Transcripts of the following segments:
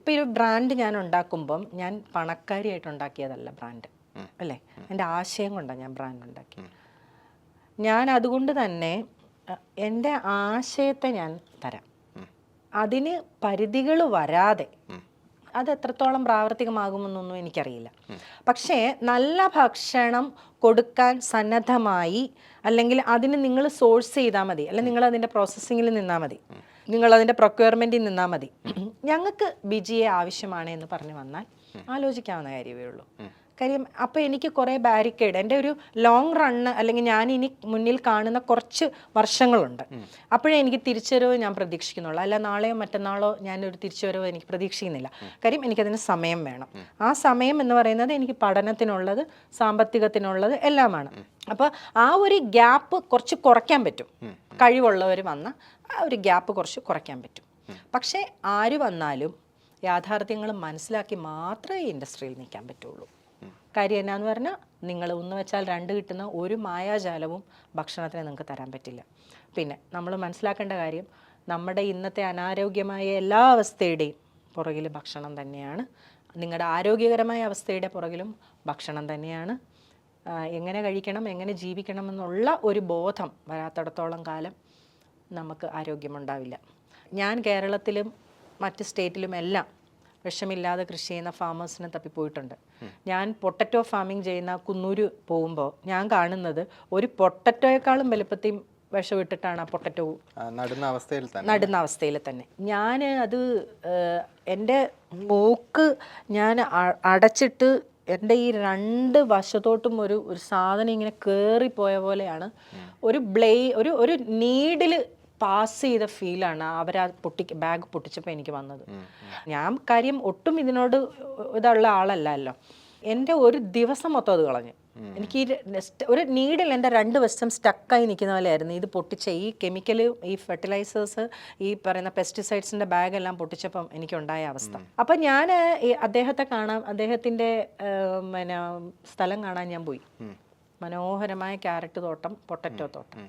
ഇപ്പോൾ ഒരു ബ്രാൻഡ് ഞാൻ ഉണ്ടാക്കുമ്പം ഞാൻ പണക്കാരിയായിട്ട് ഉണ്ടാക്കിയതല്ല ബ്രാൻഡ്, അല്ലേ? എൻ്റെ ആശയം കൊണ്ടാണ് ഞാൻ ബ്രാൻഡ് ഉണ്ടാക്കിയത്. ഞാൻ അതുകൊണ്ട് തന്നെ എൻ്റെ ആശയത്തെ ഞാൻ തരാം. അതിന് പരിധികൾ വരാതെ അത് എത്രത്തോളം പ്രാവർത്തികമാകുമെന്നൊന്നും എനിക്കറിയില്ല. പക്ഷേ നല്ല ഭക്ഷണം കൊടുക്കാൻ സന്നദ്ധമായി, അല്ലെങ്കിൽ അതിന് നിങ്ങൾ സോഴ്സ് ചെയ്താൽ മതി, അല്ലെങ്കിൽ നിങ്ങൾ അതിൻ്റെ പ്രോസസ്സിങ്ങിൽ നിന്നാൽ മതി, നിങ്ങളതിൻ്റെ പ്രൊക്യൂർമെൻറ്റിൽ നിന്നാൽ മതി. ഞങ്ങൾക്ക് ബിജിയെ ആവശ്യമാണ് എന്ന് പറഞ്ഞു വന്നാൽ ആലോചിക്കാവുന്ന കാര്യമേ ഉള്ളൂ. കാര്യം അപ്പോൾ എനിക്ക് കുറേ ബാരിക്കേഡ്, എൻ്റെ ഒരു ലോങ് റണ്ണ്, അല്ലെങ്കിൽ ഞാൻ ഇനി മുന്നിൽ കാണുന്ന കുറച്ച് വർഷങ്ങളുണ്ട്. അപ്പോഴേ എനിക്ക് തിരിച്ചുവരവ് ഞാൻ പ്രതീക്ഷിക്കുന്നുള്ളൂ. അല്ല നാളെയോ മറ്റന്നാളോ ഞാനൊരു തിരിച്ചുവരവ് എനിക്ക് പ്രതീക്ഷിക്കുന്നില്ല. കാര്യം എനിക്കതിന് സമയം വേണം. ആ സമയം എന്ന് പറയുന്നത് എനിക്ക് പഠനത്തിനുള്ളത്, സാമ്പത്തികത്തിനുള്ളത് എല്ലാമാണ്. അപ്പോൾ ആ ഒരു ഗ്യാപ്പ് കുറച്ച് കുറയ്ക്കാൻ പറ്റും. കഴിവുള്ളവർ വന്ന ആ ഒരു ഗ്യാപ്പ് കുറച്ച് കുറയ്ക്കാൻ പറ്റും. പക്ഷേ ആര് വന്നാലും യാഥാർത്ഥ്യങ്ങൾ മനസ്സിലാക്കി മാത്രമേ ഇൻഡസ്ട്രിയിൽ നിൽക്കാൻ പറ്റുള്ളൂ. കാര്യം എന്നാന്ന് പറഞ്ഞാൽ, നിങ്ങൾ ഒന്ന് വെച്ചാൽ രണ്ട് കിട്ടുന്ന ഒരു മായാജാലവും ഭക്ഷണത്തിന് നിങ്ങൾക്ക് തരാൻ പറ്റില്ല. പിന്നെ നമ്മൾ മനസ്സിലാക്കേണ്ട കാര്യം, നമ്മുടെ ഇന്നത്തെ അനാരോഗ്യമായ എല്ലാ അവസ്ഥയുടെയും പുറകിൽ ഭക്ഷണം തന്നെയാണ്. നിങ്ങളുടെ ആരോഗ്യകരമായ അവസ്ഥയുടെ പുറകിലും ഭക്ഷണം തന്നെയാണ്. എങ്ങനെ കഴിക്കണം, എങ്ങനെ ജീവിക്കണം എന്നുള്ള ഒരു ബോധം വരാത്തിടത്തോളം കാലം നമുക്ക് ആരോഗ്യമുണ്ടാവില്ല. ഞാൻ കേരളത്തിലും മറ്റ് സ്റ്റേറ്റിലും എല്ലാം വിഷമില്ലാതെ കൃഷി ചെയ്യുന്ന ഫാമേഴ്സിനെ തപ്പിപ്പോയിട്ടുണ്ട്. ഞാൻ പൊട്ടറ്റോ ഫാമിങ് ചെയ്യുന്ന കുന്നൂര് പോകുമ്പോൾ ഞാൻ കാണുന്നത് ഒരു പൊട്ടറ്റോയെക്കാളും വലുപ്പത്തിൽ വിഷമിട്ടിട്ടാണ് ആ പൊട്ടറ്റോ നടുന്ന അവസ്ഥയിൽ തന്നെ. ഞാൻ അത് എൻ്റെ മൂക്ക് ഞാൻ അടച്ചിട്ട് എൻ്റെ ഈ രണ്ട് വശത്തോട്ടും ഒരു സാധനം ഇങ്ങനെ കയറിപ്പോയ പോലെയാണ്. ഒരു നീഡിൽ പാസ് ചെയ്ത ഫീലാണ് അവരാ ബാഗ് പൊട്ടിച്ചപ്പോൾ എനിക്ക് വന്നത്. ഞാൻ കാര്യം ഒട്ടും ഇതിനോട് ഇതുള്ള ആളല്ലല്ലോ. എൻ്റെ ഒരു ദിവസം മൊത്തം അത് കളഞ്ഞു. എനിക്ക് ഒരു നീഡിൽ എൻ്റെ രണ്ട് വശം സ്റ്റക്കായി നിൽക്കുന്ന പോലെയായിരുന്നു. ഇത് പൊട്ടിച്ച ഈ കെമിക്കൽ, ഈ ഫെർട്ടിലൈസേഴ്സ്, ഈ പറയുന്ന പെസ്റ്റിസൈഡ്സിൻ്റെ ബാഗെല്ലാം പൊട്ടിച്ചപ്പം എനിക്കുണ്ടായ അവസ്ഥ. അപ്പം ഞാൻ അദ്ദേഹത്തെ കാണാൻ, അദ്ദേഹത്തിൻ്റെ പിന്നെ സ്ഥലം കാണാൻ ഞാൻ പോയി. മനോഹരമായ ക്യാരറ്റ് തോട്ടം, പൊട്ടറ്റോ തോട്ടം.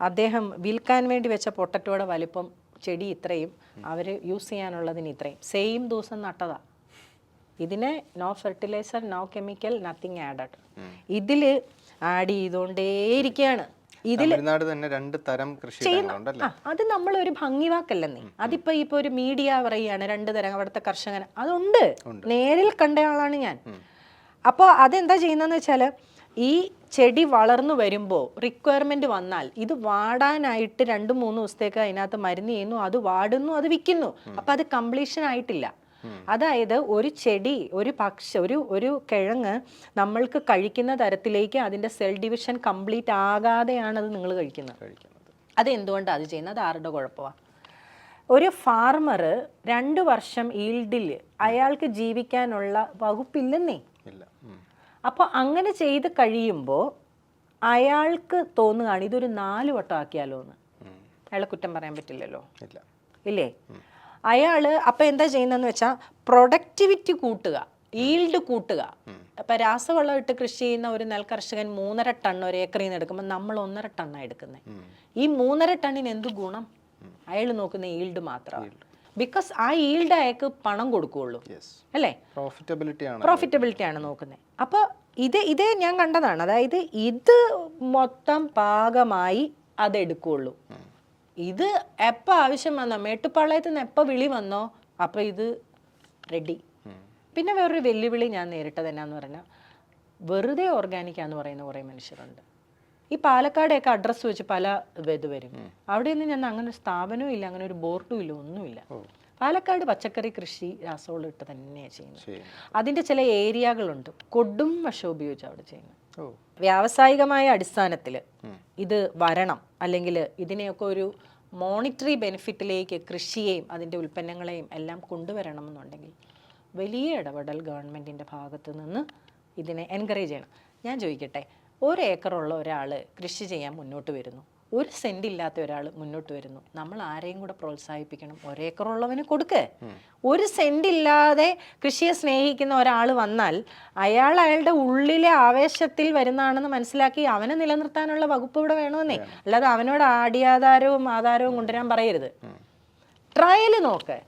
അദ്ദേഹം വിൽക്കാൻ വേണ്ടി വെച്ച പൊട്ടറ്റോയുടെ വലിപ്പം, ചെടി ഇത്രയും, അവർ യൂസ് ചെയ്യാനുള്ളതിന് ഇത്രയും, സെയിം ദിവസം നട്ടതാ. ഇതിന് no fertilizer, no chemical, nothing added. ഇതിൽ ആഡ് ചെയ്തുകൊണ്ടേയിരിക്കുകയാണ്. അത് നമ്മളൊരു ഭംഗി വാക്കല്ലെന്നേ. അതിപ്പോൾ ഒരു മീഡിയ പറയുകയാണ് 2 തരം അവിടുത്തെ കർഷകൻ. അതുണ്ട്, നേരിൽ കണ്ട ആളാണ് ഞാൻ. അപ്പോൾ അതെന്താ ചെയ്യുന്നതെന്ന് വെച്ചാൽ, ഈ ചെടി വളർന്നു വരുമ്പോൾ റിക്വയർമെൻറ്റ് വന്നാൽ ഇത് വാടാനായിട്ട് 2-3 ദിവസത്തേക്ക് അതിനകത്ത് മരുന്ന് ചെയ്യുന്നു, അത് വാടുന്നു, അത് വിൽക്കുന്നു. അപ്പം അത് കംപ്ലീഷൻ ആയിട്ടില്ല. അതായത് ഒരു ചെടി, ഒരു കിഴങ്ങ് നമ്മൾക്ക് കഴിക്കുന്ന തരത്തിലേക്ക് അതിൻ്റെ സെൽ ഡിവിഷൻ കംപ്ലീറ്റ് ആകാതെയാണ് അത് നിങ്ങൾ കഴിക്കുന്നത്. അതെന്തുകൊണ്ടാണ് അത് ചെയ്യുന്നത്? അത് ആരുടെ കുഴപ്പമാണ്? ഒരു ഫാർമർ 2 വർഷം ഈൽഡിൽ അയാൾക്ക് ജീവിക്കാനുള്ള വകുപ്പില്ലെന്നേ. അപ്പോൾ അങ്ങനെ ചെയ്ത് കഴിയുമ്പോൾ അയാൾക്ക് തോന്നുകയാണ് ഇതൊരു 4 വട്ടം ആക്കിയാലോ എന്ന്. അയാളെ കുറ്റം പറയാൻ പറ്റില്ലല്ലോ, ഇല്ലേ? അയാൾ അപ്പോൾ എന്താ ചെയ്യുന്നതെന്ന് വെച്ചാൽ പ്രൊഡക്ടിവിറ്റി കൂട്ടുക, ഈൽഡ് കൂട്ടുക. അപ്പം രാസവളം ഇട്ട് കൃഷി ചെയ്യുന്ന ഒരു നെൽകർഷകൻ 3.5 ടൺ ഒരു ഏക്കറിൽ നിന്ന് എടുക്കുമ്പോൾ നമ്മൾ 1.5 ടണ്ണാണ് എടുക്കുന്നത്. ഈ 3.5 ടണ്ണിന് എന്ത് ഗുണം? അയാൾ നോക്കുന്ന ഈൽഡ് മാത്രമാണ്. ബിക്കോസ് ആ ഈൽഡ് അയാൾക്ക് പണം കൊടുക്കുകയുള്ളൂ, അല്ലേ? പ്രോഫിറ്റബിലിറ്റിയാണ് നോക്കുന്നത്. അപ്പോൾ ഇതേ ഞാൻ കണ്ടതാണ്. അതായത് ഇത് മൊത്തം പാകമായി അതെടുക്കുകയുള്ളൂ. ഇത് എപ്പോൾ ആവശ്യം വന്നോ, മേട്ടുപ്പാളയത്ത് നിന്ന് എപ്പോൾ വിളി വന്നോ അപ്പോൾ ഇത് റെഡി. പിന്നെ വേറൊരു വെല്ലുവിളി ഞാൻ നേരിട്ടത് എന്നാന്ന് പറഞ്ഞാൽ, വെറുതെ ഓർഗാനിക്കാന്ന് പറയുന്ന കുറേ മനുഷ്യരുണ്ട്. ഈ പാലക്കാടെയൊക്കെ അഡ്രസ്സ് വെച്ച് പല ഇത് വരും. അവിടെയൊന്നും ഞാൻ അങ്ങനെ ഒരു സ്ഥാപനവും ഇല്ല, അങ്ങനെ ഒരു ബോർഡും ഇല്ല, ഒന്നുമില്ല. പാലക്കാട് പച്ചക്കറി കൃഷി രാസവളം ഇട്ട് തന്നെയാണ് ചെയ്യുന്നത്. അതിൻ്റെ ചില ഏരിയകളുണ്ട് കൊടും വശം ഉപയോഗിച്ച് അവിടെ ചെയ്യുന്നത്. വ്യാവസായികമായ അടിസ്ഥാനത്തിൽ ഇത് വരണം, അല്ലെങ്കിൽ ഇതിനെയൊക്കെ ഒരു മോണിറ്ററി ബെനിഫിറ്റിലേക്ക് കൃഷിയെയും അതിൻ്റെ ഉൽപ്പന്നങ്ങളെയും എല്ലാം കൊണ്ടുവരണമെന്നുണ്ടെങ്കിൽ വലിയ ഇടപെടൽ ഗവൺമെൻറ്റിൻ്റെ ഭാഗത്ത് നിന്ന് ഇതിനെ എൻകറേജ് ചെയ്യണം. ഞാൻ ചോദിക്കട്ടെ, 1 ഏക്കറുള്ള ഒരാൾ കൃഷി ചെയ്യാൻ മുന്നോട്ട് വരുന്നു, 1 സെന്റ് ഇല്ലാത്ത ഒരാൾ മുന്നോട്ട് വരുന്നു. നമ്മൾ ആരെയും കൂടെ പ്രോത്സാഹിപ്പിക്കണം. 1 ഏക്കറുള്ളവന് കൊടുക്ക്. 1 സെന്റ് ഇല്ലാതെ കൃഷിയെ സ്നേഹിക്കുന്ന ഒരാൾ വന്നാൽ അയാളുടെ ഉള്ളിലെ ആവേശത്തിൽ വരുന്നതാണെന്ന് മനസ്സിലാക്കി അവനെ നിലനിർത്താനുള്ള വകുപ്പ് ഇവിടെ വേണമെന്നേ. അല്ലാതെ അവനോട് ആദ്യാധാരവും കൊണ്ടുവരാൻ പറയരുത്. ട്രയൽ നോക്ക്.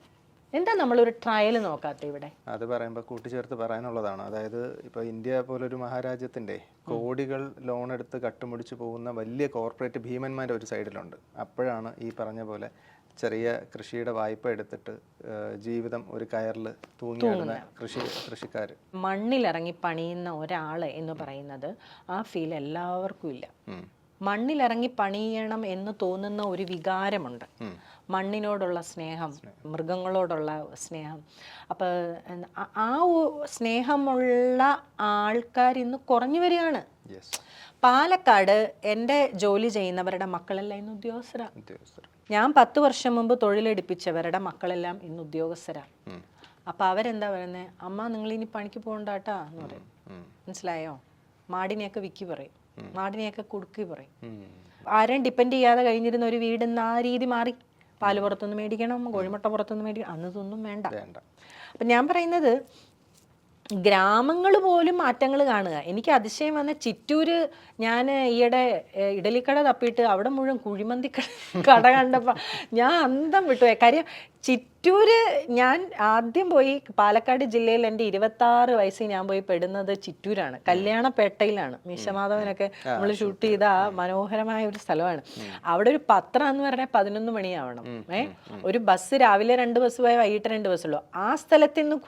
എന്താ നമ്മളൊരു ട്രയൽ നോക്കാത്ത ഇവിടെ? അത് പറയുമ്പോൾ കൂട്ടിച്ചേർത്ത് പറയാനുള്ളതാണ്. അതായത് ഇപ്പോൾ ഇന്ത്യ പോലൊരു മഹാരാജ്യത്തിൻ്റെ കോടികൾ ലോൺ എടുത്ത് കട്ടുമുടിച്ച് പോകുന്ന വലിയ കോർപ്പറേറ്റ് ഭീമന്മാരുടെ ഒരു സൈഡിലുണ്ട്. അപ്പോഴാണ് ഈ പറഞ്ഞ പോലെ ചെറിയ കൃഷിയുടെ വായ്പ എടുത്തിട്ട് ജീവിതം ഒരു കയറിൽ തൂങ്ങിയാടുന്ന കൃഷിക്കാർ. മണ്ണിലിറങ്ങി പണിയുന്ന ഒരാൾ എന്ന് പറയുന്നത് ആ ഫീൽ എല്ലാവർക്കും ഇല്ല. മണ്ണിലിറങ്ങി പണിയണം എന്ന് തോന്നുന്ന ഒരു വികാരമുണ്ട്, മണ്ണിനോടുള്ള സ്നേഹം, മൃഗങ്ങളോടുള്ള സ്നേഹം. അപ്പോൾ ആ സ്നേഹമുള്ള ആൾക്കാർ ഇന്ന് കുറഞ്ഞു വരികയാണ്. പാലക്കാട് എൻ്റെ ജോലി ചെയ്യുന്നവരുടെ മക്കളെല്ലാം ഇന്ന് ഉദ്യോഗസ്ഥരാണ്. ഞാൻ 10 വർഷം മുമ്പ് തൊഴിലെടുപ്പിച്ചവരുടെ മക്കളെല്ലാം ഇന്ന് ഉദ്യോഗസ്ഥരാണ്. അപ്പോൾ അവരെന്താ പറയുന്നത്, അമ്മ നിങ്ങളിനി പണിക്ക് പോകണ്ടാട്ടാ എന്ന് പറയും. മനസ്സിലായോ? മാടിനെയൊക്കെ വിക്കി പറയും, മാടിനെയൊക്കെ കുടുക്കി പറയും. ആരെയും ഡിപ്പെൻഡ് ചെയ്യാതെ കഴിഞ്ഞിരുന്ന ഒരു വീടിന്ന് ആ രീതി മാറി. പാല് പുറത്തുനിന്ന് മേടിക്കണം, കോഴിമുട്ട പുറത്തുനിന്ന് മേടിക്കണം, അന്നതൊന്നും വേണ്ട. അപ്പം ഞാൻ പറയുന്നത് ഗ്രാമങ്ങൾ പോലും മാറ്റങ്ങൾ കാണുക. എനിക്ക് അതിശയം വന്ന ചിറ്റൂര്, ഞാൻ ഈയിടെ ഇഡലിക്കട തപ്പിയിട്ട് അവിടെ മുഴുവൻ കുഴിമന്തി കട കണ്ടപ്പോൾ ഞാൻ അന്തം വിട്ടുപോയി. കാര്യം ചിറ്റൂര്, ഞാൻ ആദ്യം പോയി പാലക്കാട് ജില്ലയിൽ എൻ്റെ 26 വയസ്സിൽ ഞാൻ പോയി പെടുന്നത് ചിറ്റൂരാണ്. കല്യാണപേട്ടയിലാണ്. മീശമാധവനൊക്കെ നമ്മൾ ഷൂട്ട് ചെയ്ത ആ മനോഹരമായ ഒരു സ്ഥലമാണ്. അവിടെ ഒരു പത്രം എന്ന് പറഞ്ഞാൽ 11 മണിയാവണം. ഒരു ബസ് രാവിലെ 2 ബസ് പോയാൽ വൈകിട്ട് 2 ബസ്സുള്ളൂ. ആ സ്ഥലത്ത് നിന്ന്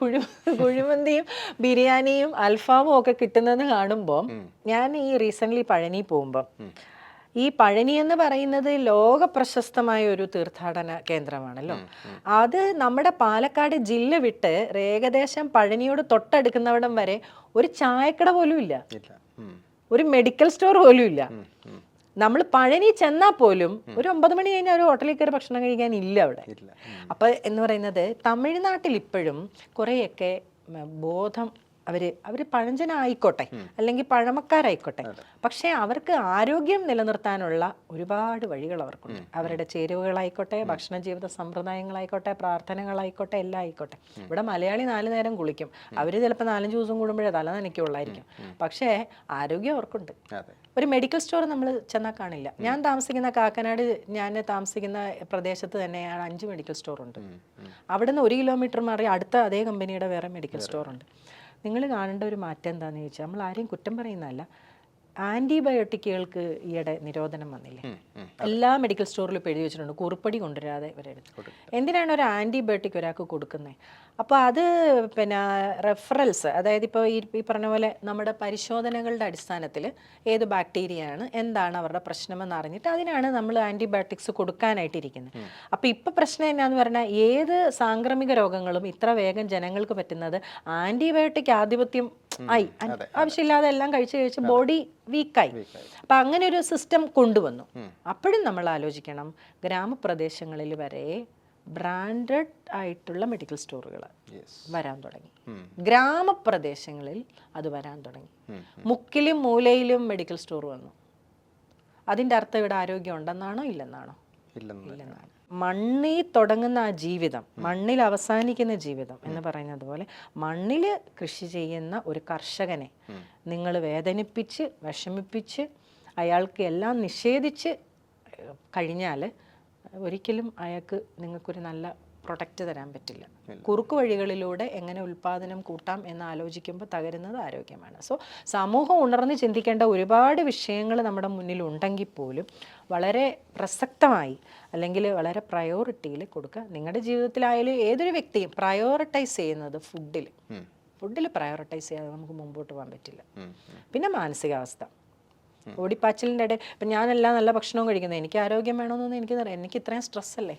കുഴിമന്തിയും ബിരിയാണിയും അൽഫാമും ഒക്കെ കിട്ടുന്നതെന്ന് കാണുമ്പോൾ ഞാൻ ഈ റീസെൻ്റ്ലി പഴനി പോകുമ്പം, ഈ പഴനി എന്ന് പറയുന്നത് ലോക പ്രശസ്തമായ ഒരു തീർത്ഥാടന കേന്ദ്രമാണല്ലോ. അത് നമ്മുടെ പാലക്കാട് ജില്ല വിട്ട് ഏകദേശം പഴനിയോട് തൊട്ടടുക്കുന്നവിടം വരെ ഒരു ചായക്കട പോലും ഇല്ല, ഒരു മെഡിക്കൽ സ്റ്റോർ പോലും ഇല്ല. നമ്മൾ പഴനി ചെന്നാൽ പോലും ഒരു 9 മണി കഴിഞ്ഞാൽ ഒരു ഹോട്ടലിൽ കയറി ഭക്ഷണം കഴിക്കാൻ ഇല്ല അവിടെ. അപ്പം എന്ന് പറയുന്നത് തമിഴ്നാട്ടിൽ ഇപ്പോഴും കുറേയൊക്കെ ബോധം, അവർ പഴഞ്ചനായിക്കോട്ടെ അല്ലെങ്കിൽ പഴമക്കാരായിക്കോട്ടെ, പക്ഷേ അവർക്ക് ആരോഗ്യം നിലനിർത്താനുള്ള ഒരുപാട് വഴികൾ അവർക്കുണ്ട്. അവരുടെ ചേരുവകളായിക്കോട്ടെ, ഭക്ഷണ ജീവിത സമ്പ്രദായങ്ങളായിക്കോട്ടെ, പ്രാർത്ഥനകളായിക്കോട്ടെ, എല്ലാം ആയിക്കോട്ടെ. ഇവിടെ മലയാളി 4 നേരം കുളിക്കും, അവർ ചിലപ്പോൾ 4-5 ദിവസം കൂടുമ്പോഴേ തല നനയ്ക്കുള്ളായിരിക്കും, പക്ഷേ ആരോഗ്യം അവർക്കുണ്ട്. ഒരു മെഡിക്കൽ സ്റ്റോർ നമ്മൾ ചെന്നാൽ കാണില്ല. ഞാൻ താമസിക്കുന്ന കാക്കനാട്, ഞാൻ താമസിക്കുന്ന പ്രദേശത്ത് തന്നെ 5 മെഡിക്കൽ സ്റ്റോറുണ്ട്. അവിടെ നിന്ന് 1 കിലോമീറ്റർ മാറി അടുത്ത അതേ കമ്പനിയുടെ വേറെ മെഡിക്കൽ സ്റ്റോറുണ്ട്. നിങ്ങൾ കാണേണ്ട ഒരു മാറ്റം എന്താണെന്ന് ചോദിച്ചാൽ, നമ്മൾ ആരെയും കുറ്റം പറയുന്നതല്ല, ആൻറ്റിബയോട്ടിക്കുകൾക്ക് ഈയിടെ നിരോധനം വന്നില്ലേ? എല്ലാ മെഡിക്കൽ സ്റ്റോറിലും ഇപ്പോൾ എഴുതി വെച്ചിട്ടുണ്ട് കുറിപ്പടി കൊണ്ടുവരാതെ ഇവരെടുത്ത്. എന്തിനാണ് ഒരു ആൻറ്റിബയോട്ടിക് ഒരാൾക്ക് കൊടുക്കുന്നത്? അപ്പോൾ അത് പിന്നെ റെഫറൽസ്, അതായത് ഇപ്പോൾ ഈ പറഞ്ഞ പോലെ നമ്മുടെ പരിശോധനകളുടെ അടിസ്ഥാനത്തിൽ ഏത് ബാക്ടീരിയയാണ്, എന്താണ് അവരുടെ പ്രശ്നമെന്ന് അറിഞ്ഞിട്ട് അതിനാണ് നമ്മൾ ആൻറ്റിബയോട്ടിക്സ് കൊടുക്കാനായിട്ടിരിക്കുന്നത്. അപ്പോൾ ഇപ്പോൾ പ്രശ്നം എന്നാന്ന് പറഞ്ഞാൽ, ഏത് സാംക്രമിക രോഗങ്ങളും ഇത്ര വേഗം ജനങ്ങൾക്ക് പറ്റുന്നത് ആൻറ്റിബയോട്ടിക് ആധിപത്യം ആയി. ആവശ്യമില്ലാതെ എല്ലാം കഴിച്ച് ബോഡി വീക്കായി. അപ്പം അങ്ങനെ ഒരു സിസ്റ്റം കൊണ്ടുവന്നു. അപ്പോഴും നമ്മൾ ആലോചിക്കണം, ഗ്രാമപ്രദേശങ്ങളിൽ വരെ ബ്രാൻഡഡ് ആയിട്ടുള്ള മെഡിക്കൽ സ്റ്റോറുകൾ വരാൻ തുടങ്ങി. ഗ്രാമപ്രദേശങ്ങളിൽ അത് വരാൻ തുടങ്ങി. മുക്കിലും മൂലയിലും മെഡിക്കൽ സ്റ്റോർ വന്നു. അതിൻ്റെ അർത്ഥം ഇവിടെ ആരോഗ്യം ഉണ്ടെന്നാണോ ഇല്ലെന്നാണോ? ഇല്ലെന്നാണ്. മണ്ണിൽ തുടങ്ങുന്ന ആ ജീവിതം, മണ്ണിൽ അവസാനിക്കുന്ന ജീവിതം എന്ന് പറയുന്നത് പോലെ, മണ്ണിൽ കൃഷി ചെയ്യുന്ന ഒരു കർഷകനെ നിങ്ങൾ വേദനിപ്പിച്ച് വിഷമിപ്പിച്ച് അയാൾക്ക് എല്ലാം നിഷേധിച്ച് കഴിഞ്ഞാൽ ഒരിക്കലും അയാൾക്ക് നിങ്ങൾക്കൊരു നല്ല പ്രൊഡക്റ്റ് തരാൻ പറ്റില്ല. കുറുക്കു വഴികളിലൂടെ എങ്ങനെ ഉൽപ്പാദനം കൂട്ടാം എന്ന് ആലോചിക്കുമ്പോൾ തകരുന്നത് ആരോഗ്യമാണ്. സോ സമൂഹം ഉണർന്ന് ചിന്തിക്കേണ്ട ഒരുപാട് വിഷയങ്ങൾ നമ്മുടെ മുന്നിൽ ഉണ്ടെങ്കിൽ പോലും വളരെ പ്രസക്തമായി അല്ലെങ്കിൽ വളരെ പ്രയോറിറ്റിയിൽ കൊടുക്കുക. നിങ്ങളുടെ ജീവിതത്തിലായാലും ഏതൊരു വ്യക്തിയും പ്രയോറിറ്റൈസ് ചെയ്യുന്നത് ഫുഡിൽ പ്രയോറിറ്റൈസ് ചെയ്യാതെ നമുക്ക് മുമ്പോട്ട് പോകാൻ പറ്റില്ല. പിന്നെ മാനസികാവസ്ഥ, ഓടിപ്പാച്ചിലിൻ്റെ ഇടയിൽ ഇപ്പം ഞാനെല്ലാം നല്ല ഭക്ഷണവും കഴിക്കുന്നത്, എനിക്ക് ആരോഗ്യം വേണമെന്നൊന്നും എനിക്കറിയാം. എനിക്ക് ഇത്രയും സ്ട്രെസ്സല്ലേ.